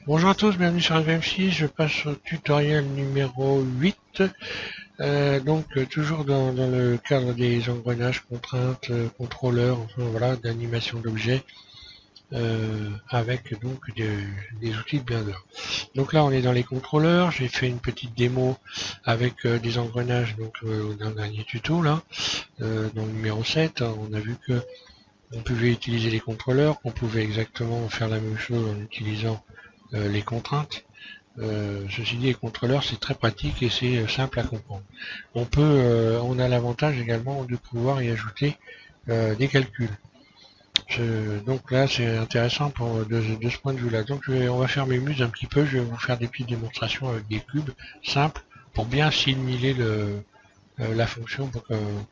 Bonjour à tous, bienvenue sur FMC, je passe au tutoriel numéro 8. Toujours dans le cadre des engrenages, contraintes, contrôleurs, enfin voilà, d'animation d'objets, avec donc des outils de Blender. Donc là on est dans les contrôleurs, j'ai fait une petite démo avec des engrenages dans le dernier tuto là, dans le numéro 7, on a vu que on pouvait utiliser les contrôleurs, qu'on pouvait exactement faire la même chose en utilisant les contraintes. Ceci dit, les contrôleurs c'est très pratique et c'est simple à comprendre. On a l'avantage également de pouvoir y ajouter des calculs. Donc là c'est intéressant de ce point de vue-là. On va faire mes muses un petit peu. Je vais vous faire des petites démonstrations avec des cubes simples pour bien assimiler la fonction pour que vous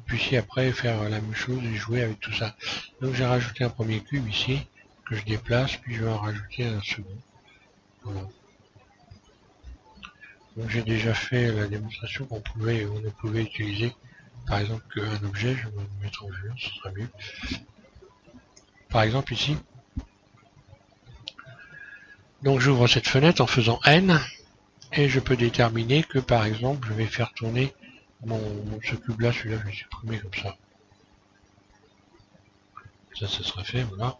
puissiez après faire la même chose et jouer avec tout ça. Donc j'ai rajouté un premier cube ici que je déplace, puis je vais en rajouter un second. Voilà. Donc j'ai déjà fait la démonstration on ne pouvait utiliser par exemple qu'un objet. Je vais me mettre en vue, ce sera mieux. Par exemple ici, donc j'ouvre cette fenêtre en faisant N et je peux déterminer que par exemple je vais faire tourner ce cube là, celui-là je vais supprimer comme ça. Ça sera fait, voilà.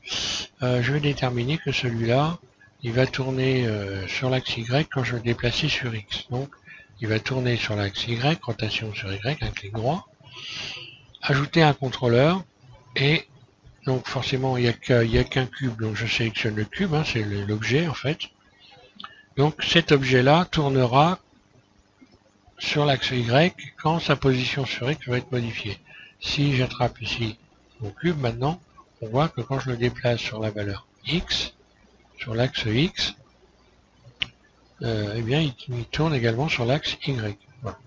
Je vais déterminer que celui-là il va tourner sur l'axe Y quand je vais le déplacer sur X. Donc il va tourner sur l'axe Y, rotation sur Y, un clic droit, ajouter un contrôleur, et donc forcément il n'y a qu'un cube, donc je sélectionne le cube, hein, c'est l'objet en fait. Donc cet objet là tournera sur l'axe Y quand sa position sur X va être modifiée. Si j'attrape ici mon cube maintenant, on voit que quand je le déplace sur la valeur X, sur l'axe X, eh bien il tourne également sur l'axe Y. Voilà.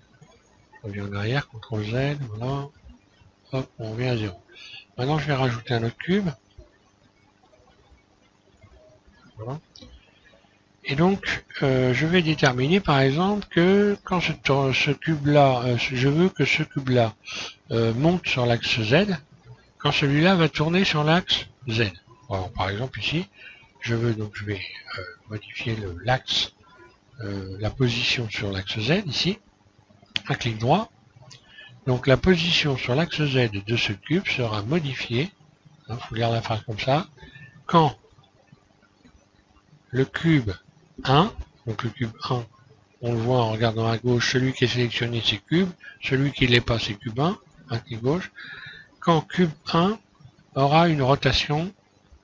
Je reviens en arrière, CTRL Z, voilà. Hop, on revient à 0. Maintenant je vais rajouter un autre cube. Voilà. Et donc, je vais déterminer par exemple que quand ce cube-là, je veux que ce cube-là monte sur l'axe Z, quand celui-là va tourner sur l'axe Z. Alors, par exemple ici, je vais modifier l'axe, la position sur l'axe Z ici, un clic droit. Donc la position sur l'axe Z de ce cube sera modifiée, il faut lire la phrase comme ça, quand le cube 1, donc le cube 1, on le voit en regardant à gauche, celui qui est sélectionné c'est cube, celui qui ne l'est pas c'est cube 1, un clic gauche. Quand cube 1 aura une rotation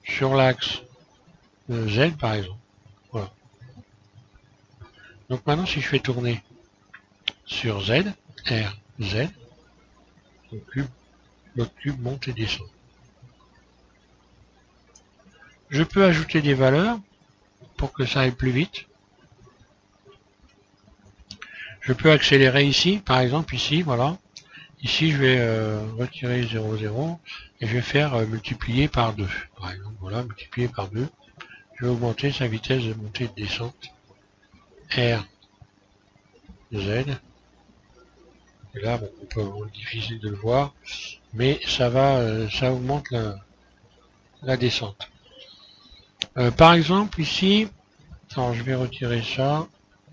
sur l'axe Z par exemple. Voilà. Donc maintenant si je fais tourner sur Z, R, Z, l'autre cube monte et descend. Je peux ajouter des valeurs pour que ça aille plus vite. Je peux accélérer ici, par exemple ici, voilà. Ici, je vais retirer 0, 0 et je vais faire multiplier par 2. Par exemple, voilà, multiplier par 2. Je vais augmenter sa vitesse de montée et de descente. R, Z. Et là, bon, c'est difficile de le voir, mais ça augmente la descente. Par exemple, ici, alors je vais retirer ça.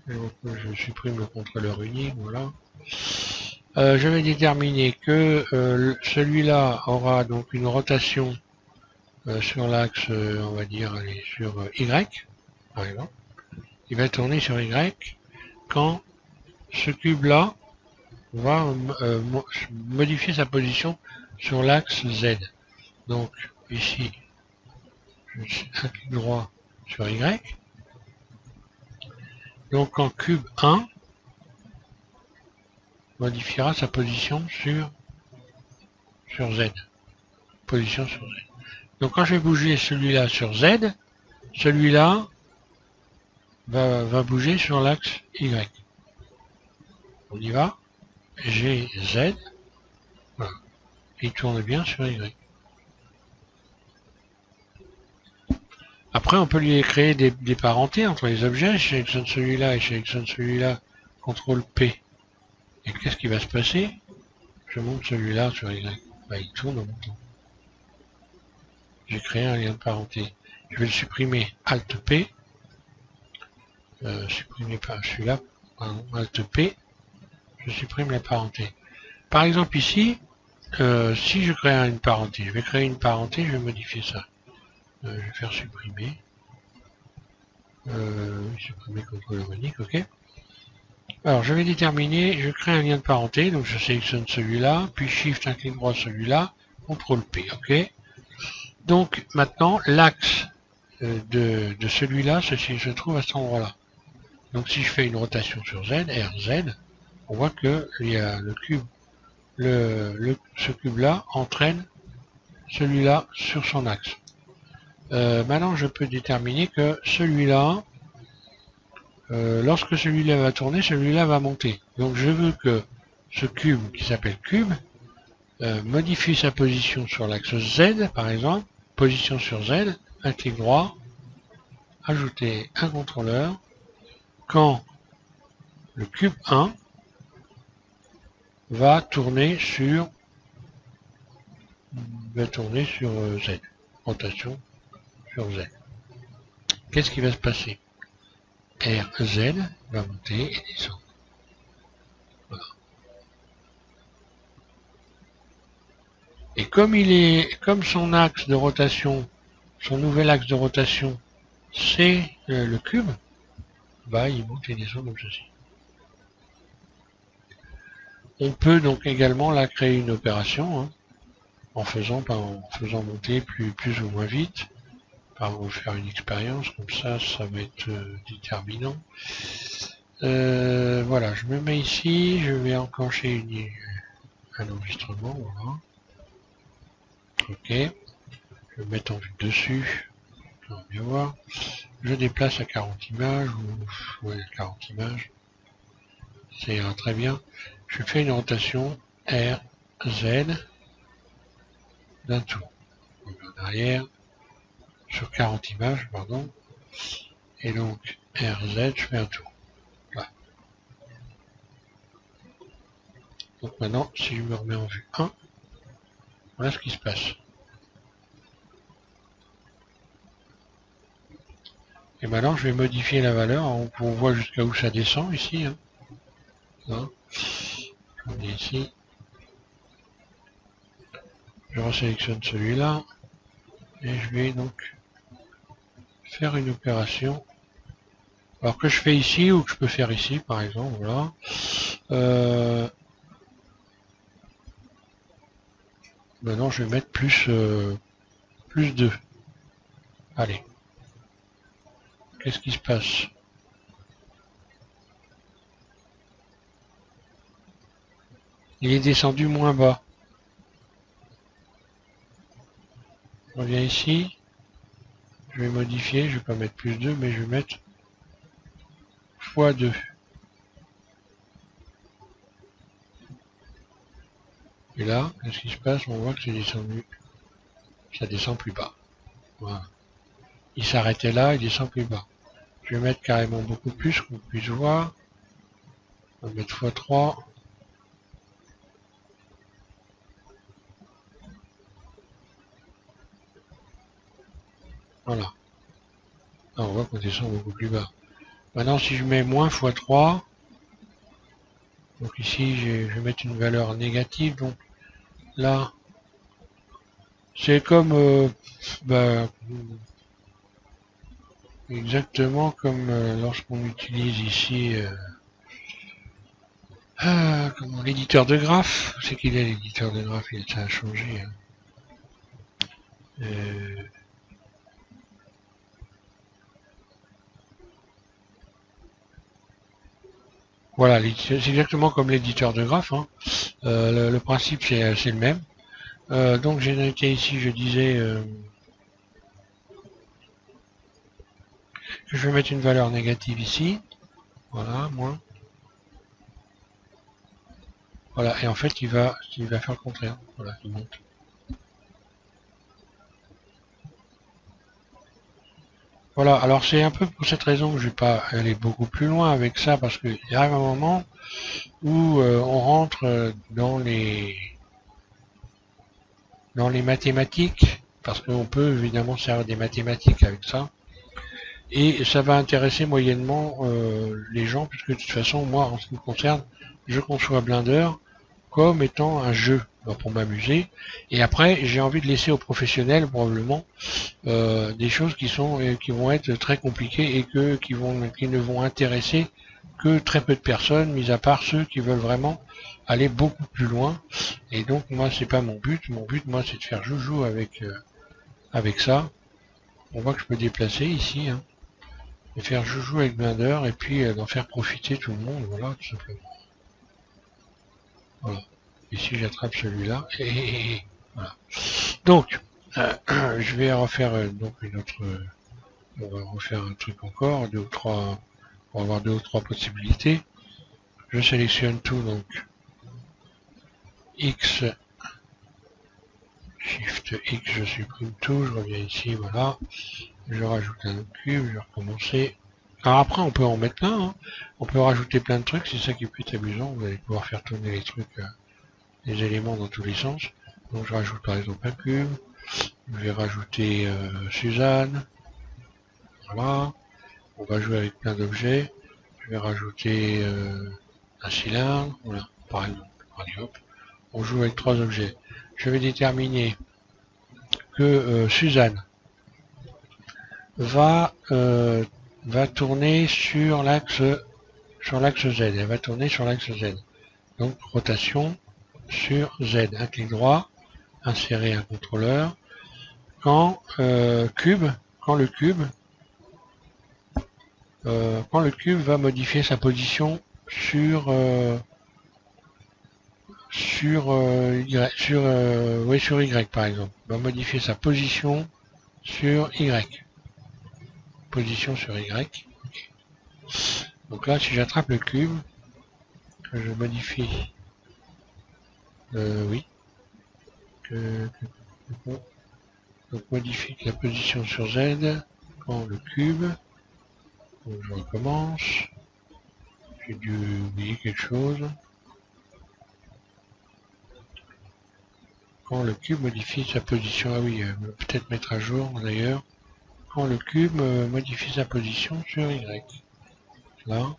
Je supprime le contrôleur unique, voilà. Je vais déterminer que celui-là aura donc une rotation sur l'axe, on va dire, sur Y, par exemple. Il va tourner sur Y quand ce cube-là va modifier sa position sur l'axe Z. Donc, ici, je un clic droit sur Y. Donc, quand cube 1 modifiera sa position sur Z. Position sur Z. Donc, quand je vais bouger celui-là sur Z, celui-là va bouger sur l'axe Y. On y va. G, Z. Voilà. Il tourne bien sur Y. Après, on peut lui créer des parentés entre les objets. Je sélectionne celui-là et je sélectionne celui-là. CTRL P. Et qu'est-ce qui va se passer? Je monte celui-là sur Y. Bah, il tourne en montant. J'ai créé un lien de parenté. Je vais le supprimer. Alt P. supprimer pas celui-là, Alt P, je supprime la parenté. Par exemple ici, si je crée une parenté, je vais créer une parenté, je vais modifier ça. Je vais faire supprimer. Supprimer contrôle harmonique, ok. Alors je vais déterminer, je crée un lien de parenté, donc je sélectionne celui-là, puis Shift, un clic droit celui-là, contrôle P, ok. Donc maintenant l'axe de celui-là se trouve à cet endroit-là. Donc si je fais une rotation sur Z, RZ, on voit que il y a le cube, ce cube-là entraîne celui-là sur son axe. Maintenant je peux déterminer que celui-là, lorsque celui-là va tourner, celui-là va monter. Donc je veux que ce cube qui s'appelle cube modifie sa position sur l'axe Z par exemple, position sur Z, un clic droit, ajouter un contrôleur, quand le cube 1 va tourner sur Z, rotation sur Z. Qu'est-ce qui va se passer? RZ va monter et descendre. Voilà. Et comme son axe de rotation, son nouvel axe de rotation, c'est le cube, bah il monte et descend comme ceci. On peut donc également là créer une opération hein, en faisant monter plus ou moins vite. On va faire une expérience, comme ça va être déterminant. Voilà, je me mets ici, je vais enclencher un enregistrement, voilà. Ok, je vais mettre en vue dessus, on va bien voir. Je déplace à 40 images, ou ouais, 40 images, ça ira très bien. Je fais une rotation RZ d'un tour. En arrière, sur 40 images, pardon. Et donc, RZ, je fais un tour. Voilà. Donc maintenant, si je me remets en vue 1, voilà ce qui se passe. Et maintenant, je vais modifier la valeur. On voit jusqu'à où ça descend ici. Hein. On est ici. Je resélectionne celui-là. Et je vais donc faire une opération. Alors que je fais ici ou que je peux faire ici, par exemple. Voilà. Maintenant, je vais mettre plus 2. Allez. Qu'est-ce qui se passe? Il est descendu moins bas. Je reviens ici. Je vais modifier. Je vais pas mettre plus 2, mais je vais mettre x2. Et là, qu'est-ce qui se passe? On voit que c'est descendu. Ça descend plus bas. Voilà. Il s'arrêtait là, il descend plus bas. Je vais mettre carrément beaucoup plus, qu'on puisse voir. On va mettre x3. Voilà. Là, on voit qu'on descend beaucoup plus bas. Maintenant, si je mets moins x3, donc ici, je vais mettre une valeur négative. Donc là, c'est comme exactement comme lorsqu'on utilise ici l'éditeur de graphes. C'est qu'il est l'éditeur de graphes, ça a changé. Hein. Voilà, c'est exactement comme l'éditeur de graphes. Hein. Le principe c'est le même. Donc j'ai noté ici, je disais que je vais mettre une valeur négative ici. Voilà, moins. Voilà, et en fait il va faire le contraire. Voilà, il monte. Voilà, alors c'est un peu pour cette raison que je ne vais pas aller beaucoup plus loin avec ça, parce qu'il arrive un moment où on rentre dans les mathématiques, parce qu'on peut évidemment servir des mathématiques avec ça. et ça va intéresser moyennement les gens, puisque de toute façon, moi, en ce qui me concerne, je conçois Blender comme étant un jeu pour m'amuser, et après j'ai envie de laisser aux professionnels probablement des choses qui vont être très compliquées et qui ne vont intéresser que très peu de personnes, mis à part ceux qui veulent vraiment aller beaucoup plus loin. Et donc moi c'est pas mon but. Mon but moi c'est de faire joujou avec ça. On voit que je peux déplacer ici, hein, et faire joujou avec Blender et puis d'en faire profiter tout le monde, voilà, tout simplement. Voilà. Ici j'attrape celui-là et voilà. Donc je vais refaire donc une autre. On va refaire un truc encore, deux ou trois. On va avoir deux ou trois possibilités. Je sélectionne tout, donc X, Shift X, je supprime tout, je reviens ici, voilà. Je rajoute un cube, je vais recommencer. Alors après, on peut en mettre plein, hein. On peut rajouter plein de trucs, c'est ça qui peut être amusant. Vous allez pouvoir faire tourner les trucs, les éléments dans tous les sens. Donc je rajoute par exemple un cube. Je vais rajouter Suzanne. Voilà. On va jouer avec plein d'objets. Je vais rajouter un cylindre. Voilà, par exemple. Allez, hop. On joue avec trois objets. Je vais déterminer que Suzanne va tourner sur l'axe Z. Elle va tourner sur l'axe Z. Donc rotation sur Z. Un clic droit, insérer un contrôleur. Quand le cube va modifier sa position sur Y par exemple, va modifier sa position sur Y. Position sur Y. Okay. Donc là, si j'attrape le cube, que je modifie, oui, donc modifie la position sur Z, quand le cube, donc je recommence, j'ai dû oublier quelque chose. Quand le cube modifie sa position, ah oui, peut-être mettre à jour d'ailleurs, quand le cube modifie sa position sur Y. Là.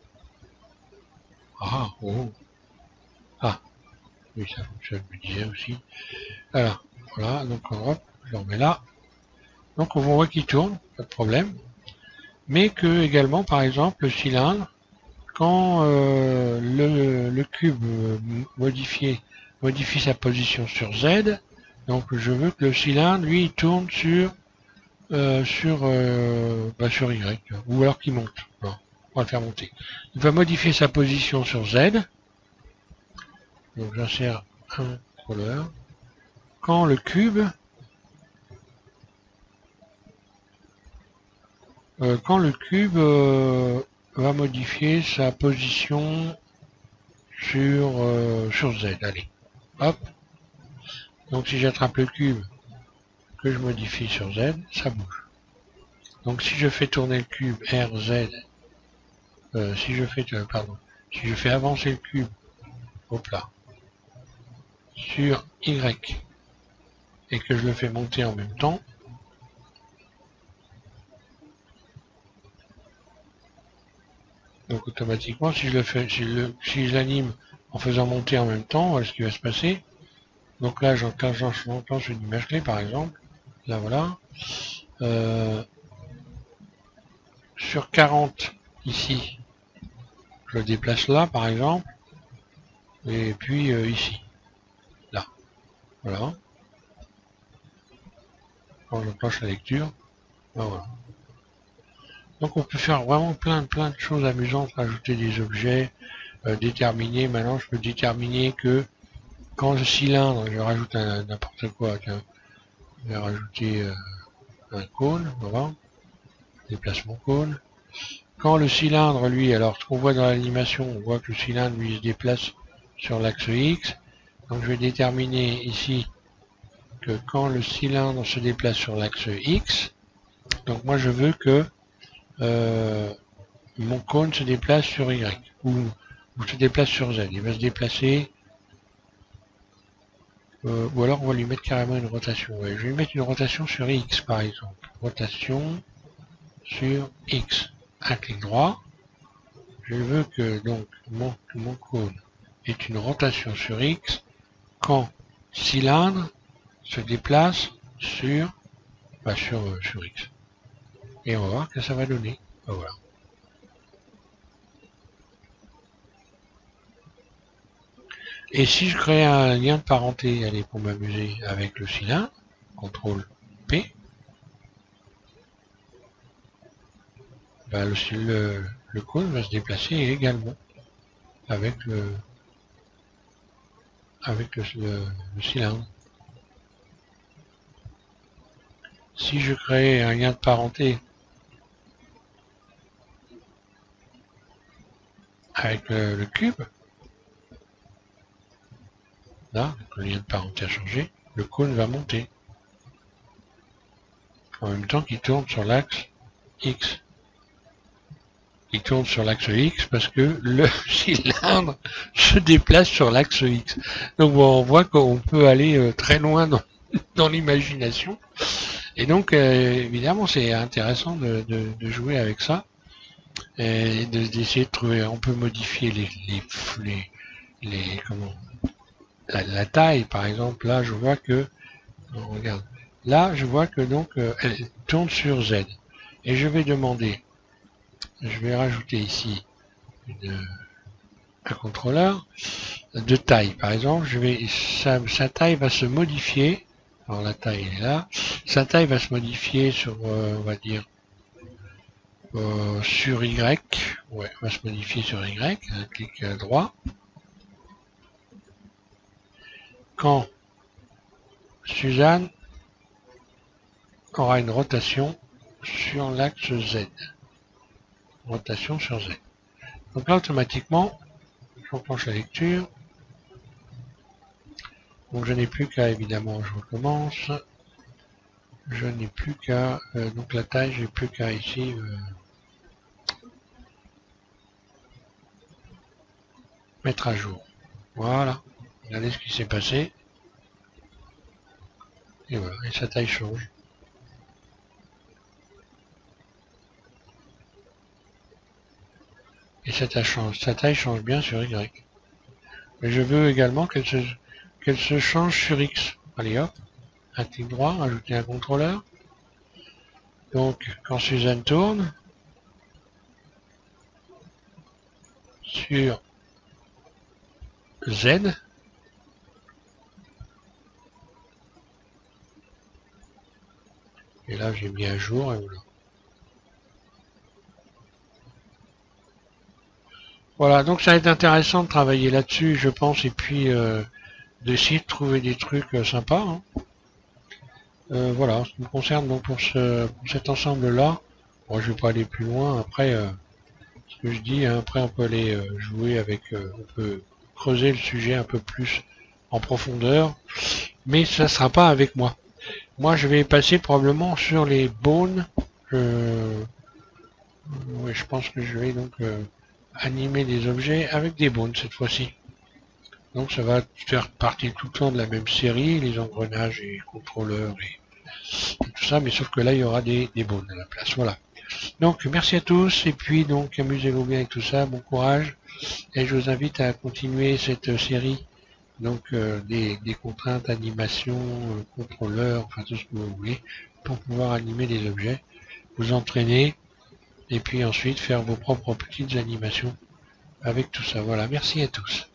Ah, oh. Ah, oui, ça fonctionne, je me disais aussi. Alors, voilà, donc hop, je le remets là. Donc on voit qu'il tourne, pas de problème. Mais que également, par exemple, le cylindre, quand le cube modifie sa position sur Z, donc je veux que le cylindre, lui, il tourne sur Y, ou alors qu'il monte. Non, on va le faire monter. Il va modifier sa position sur Z. Donc j'insère un contrôleur. Quand le cube va modifier sa position sur Z. Allez, hop. Donc si j'attrape le cube que je modifie sur Z, ça bouge. Donc si je fais tourner le cube RZ, si je fais avancer le cube, hop là, sur Y, et que je le fais monter en même temps, donc automatiquement, si je l'anime en faisant monter en même temps, voilà ce qui va se passer. Donc là, j'enclenche une image clé par exemple. Là voilà. Sur 40 ici, je le déplace là par exemple. Et puis ici. Là. Voilà. Quand j'enclenche la lecture. Ben voilà. Donc on peut faire vraiment plein de choses amusantes, rajouter des objets, déterminer, maintenant je peux déterminer que quand le cylindre, je rajoute n'importe quoi, tiens, je vais rajouter un cône, voilà, déplacement cône. Quand le cylindre, lui, alors ce qu'on voit dans l'animation, on voit que le cylindre, lui, se déplace sur l'axe X. Donc je vais déterminer ici que quand le cylindre se déplace sur l'axe X, donc moi je veux que mon cône se déplace sur Y, ou se déplace sur Z. Il va se déplacer, ou alors on va lui mettre carrément une rotation. Ouais, je vais lui mettre une rotation sur X par exemple. Rotation sur X. Un clic droit. Je veux que donc mon cône ait une rotation sur X quand cylindre se déplace sur X. Et on va voir que ça va donner. Voilà. Et si je crée un lien de parenté, allez, pour m'amuser avec le cylindre, CTRL P, bah, le cône va se déplacer également avec le cylindre. Si je crée un lien de parenté avec le cube, là, le lien de parenté a changé, le cône va monter. En même temps qu'il tourne sur l'axe X. Il tourne sur l'axe X parce que le cylindre se déplace sur l'axe X. Donc bon, on voit qu'on peut aller très loin dans l'imagination. Et donc évidemment c'est intéressant de jouer avec ça. Et d'essayer de trouver, on peut modifier la taille par exemple. Là je vois que, regarde, là je vois que donc elle tourne sur Z. Et je vais demander, je vais rajouter ici un contrôleur de taille. Par exemple, sa taille va se modifier. Alors la taille est là. Sa taille va se modifier sur, on va dire, sur Y. Ouais, va se modifier sur Y. Un clic droit. Quand Suzanne aura une rotation sur l'axe Z. Rotation sur Z. Donc là, automatiquement, j'enclenche la lecture. Donc je n'ai plus qu'à, évidemment, je recommence. Je n'ai plus qu'à, donc la taille, j'ai plus qu'à ici mettre à jour. Voilà. Regardez ce qui s'est passé. Et voilà, et sa taille change. Et sa taille change bien sur Y. Mais je veux également qu'elle se change sur X. Allez hop, un clic droit, ajouter un contrôleur. Donc quand Suzanne tourne sur Z, et là j'ai mis à jour, et voilà. Voilà, donc ça va être intéressant de travailler là-dessus, je pense, et puis d'essayer de trouver des trucs sympas. Hein. Voilà, ce qui me concerne donc pour cet ensemble-là. Bon, je vais pas aller plus loin. Après, ce que je dis, hein, après on peut aller jouer avec, on peut creuser le sujet un peu plus en profondeur, mais ça sera pas avec moi. Moi, je vais passer probablement sur les bones. Ouais, je pense que je vais donc animer des objets avec des bones cette fois-ci. Donc ça va faire partie tout le temps de la même série, les engrenages et contrôleurs et tout ça, mais sauf que là il y aura des bones à la place. Voilà. Donc merci à tous, et puis donc amusez-vous bien avec tout ça, bon courage, et je vous invite à continuer cette série donc des contraintes, animation, contrôleurs, enfin tout ce que vous voulez, pour pouvoir animer des objets, vous entraîner, et puis ensuite faire vos propres petites animations avec tout ça. Voilà, merci à tous.